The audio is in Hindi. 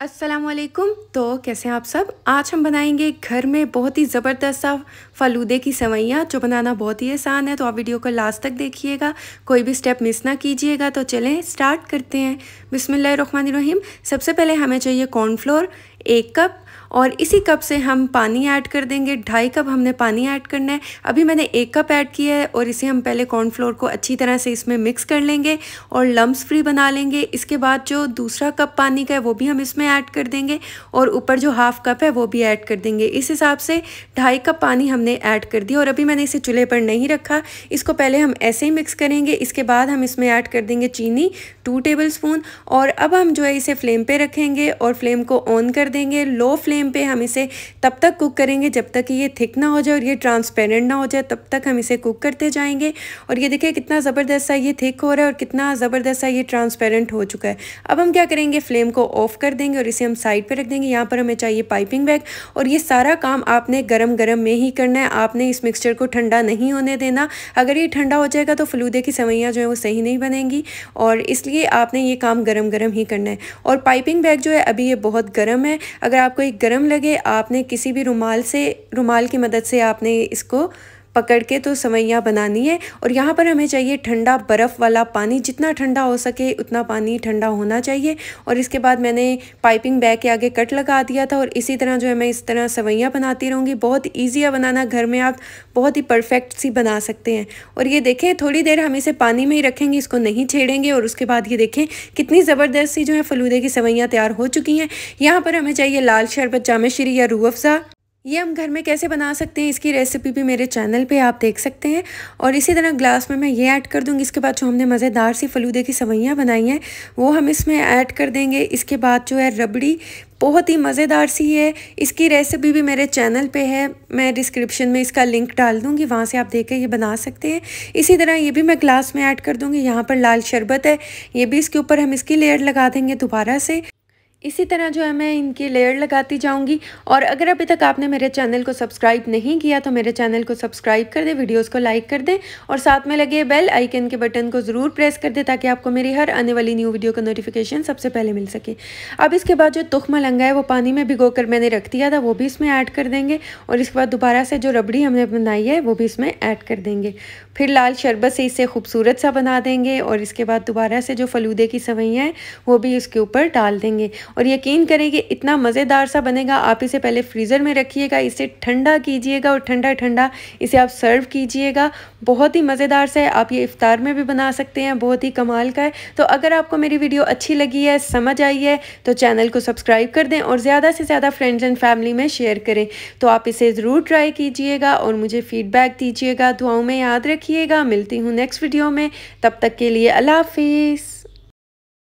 अस्सलामुअलैकुम। तो कैसे हैं आप सब। आज हम बनाएंगे घर में बहुत ही ज़बरदस्त सा फ़ालूदे की सेवइयाँ, जो बनाना बहुत ही आसान है। तो आप वीडियो को लास्ट तक देखिएगा, कोई भी स्टेप मिस ना कीजिएगा। तो चलें स्टार्ट करते हैं। बिस्मिल्लाहिर्रहमानिर्रहीम। सबसे पहले हमें चाहिए कॉर्नफ्लोर 1 कप, और इसी कप से हम पानी ऐड कर देंगे। 2.5 कप हमने पानी ऐड करना है। अभी मैंने 1 कप ऐड किया है, और इसे हम पहले कॉर्नफ्लोर को अच्छी तरह से इसमें मिक्स कर लेंगे और लम्स फ्री बना लेंगे। इसके बाद जो दूसरा कप पानी का है वो भी हम इसमें ऐड कर देंगे, और ऊपर जो हाफ़ कप है वो भी ऐड कर देंगे। इस हिसाब से 2.5 कप पानी हमने ऐड कर दिया। और अभी मैंने इसे चूल्हे पर नहीं रखा, इसको पहले हम ऐसे ही मिक्स करेंगे। इसके बाद हम इसमें ऐड कर देंगे चीनी 2 टेबल स्पून। और अब हम जो है इसे फ्लेम पे रखेंगे और फ्लेम को ऑन कर देंगे। लो फ्लेम पे हम इसे तब तक कुक करेंगे जब तक कि ये थिक ना हो जाए और ये ट्रांसपेरेंट ना हो जाए, तब तक हम इसे कुक करते जाएंगे। और ये देखिए कितना ज़बरदस्त सा ये थिक हो रहा है और कितना ज़बरदस्त सा ये ट्रांसपेरेंट हो चुका है। अब हम क्या करेंगे, फ्लेम को ऑफ कर देंगे और इसे हम साइड पे रख देंगे। यहाँ पर हमें चाहिए पाइपिंग बैग, और ये सारा काम आपने गरम गरम में ही करना है। आपने इस मिक्सचर को ठंडा नहीं होने देना। अगर ये ठंडा हो जाएगा तो फलूदे की सेवइयाँ जो है वो सही नहीं बनेंगी, और इसलिए आपने ये काम गरम गरम ही करना है। और पाइपिंग बैग जो है अभी ये बहुत गर्म है। अगर आपको एक गर्म लगे, आपने किसी भी रुमाल की मदद से आपने इसको पकड़ के तो सेवइयाँ बनानी है। और यहाँ पर हमें चाहिए ठंडा बर्फ़ वाला पानी, जितना ठंडा हो सके उतना पानी ठंडा होना चाहिए। और इसके बाद मैंने पाइपिंग बैग के आगे कट लगा दिया था, और इसी तरह जो है मैं इस तरह सेवइयाँ बनाती रहूँगी। बहुत ईजी है बनाना, घर में आप बहुत ही परफेक्ट सी बना सकते हैं। और ये देखें, थोड़ी देर हम इसे पानी में ही रखेंगे, इसको नहीं छेड़ेंगे। और उसके बाद ये देखें कितनी ज़बरदस्त सी जो है फलूदे की सेवइयाँ तैयार हो चुकी हैं। यहाँ पर हमें चाहिए लाल शरबत, जाम शीरी या रूह अफ़ज़ा। ये हम घर में कैसे बना सकते हैं, इसकी रेसिपी भी मेरे चैनल पे आप देख सकते हैं। और इसी तरह ग्लास में मैं ये ऐड कर दूंगी। इसके बाद जो हमने मज़ेदार सी फलूदे की सेवइयाँ बनाई हैं वो हम इसमें ऐड कर देंगे। इसके बाद जो है रबड़ी बहुत ही मज़ेदार सी है, इसकी रेसिपी भी मेरे चैनल पे है। मैं डिस्क्रिप्शन में इसका लिंक डाल दूँगी, वहाँ से आप देख के ये बना सकते हैं। इसी तरह ये भी मैं ग्लास में ऐड कर दूँगी। यहाँ पर लाल शरबत है, ये भी इसके ऊपर हम इसकी लेयर लगा देंगे दोबारा से। इसी तरह जो है मैं इनकी लेयर लगाती जाऊंगी। और अगर अभी तक आपने मेरे चैनल को सब्सक्राइब नहीं किया तो मेरे चैनल को सब्सक्राइब कर दें, वीडियोस को लाइक कर दें, और साथ में लगे बेल आइकन के बटन को ज़रूर प्रेस कर दें, ताकि आपको मेरी हर आने वाली न्यू वीडियो का नोटिफिकेशन सबसे पहले मिल सके। अब इसके बाद जो तुख मलंगा है वो पानी में भिगो कर मैंने रख दिया था, वो भी इसमें ऐड कर देंगे। और इसके बाद दोबारा से जो रबड़ी हमने बनाई है वो भी इसमें ऐड कर देंगे। फिर लाल शरबत से इसे खूबसूरत सा बना देंगे। और इसके बाद दोबारा से जो फलूदे की सेवइयाँ हैं वो भी इसके ऊपर डाल देंगे। और यकीन करें कि इतना मज़ेदार सा बनेगा। आप इसे पहले फ्रीज़र में रखिएगा, इसे ठंडा कीजिएगा, और ठंडा ठंडा इसे आप सर्व कीजिएगा। बहुत ही मज़ेदार सा है, आप ये इफ्तार में भी बना सकते हैं, बहुत ही कमाल का है। तो अगर आपको मेरी वीडियो अच्छी लगी है, समझ आई है, तो चैनल को सब्सक्राइब कर दें और ज़्यादा से ज़्यादा फ्रेंड्स एंड फैमिली में शेयर करें। तो आप इसे ज़रूर ट्राई कीजिएगा और मुझे फ़ीडबैक दीजिएगा। दुआओं में याद रखिएगा। मिलती हूँ नेक्स्ट वीडियो में, तब तक के लिए अल्लाह हाफिज़।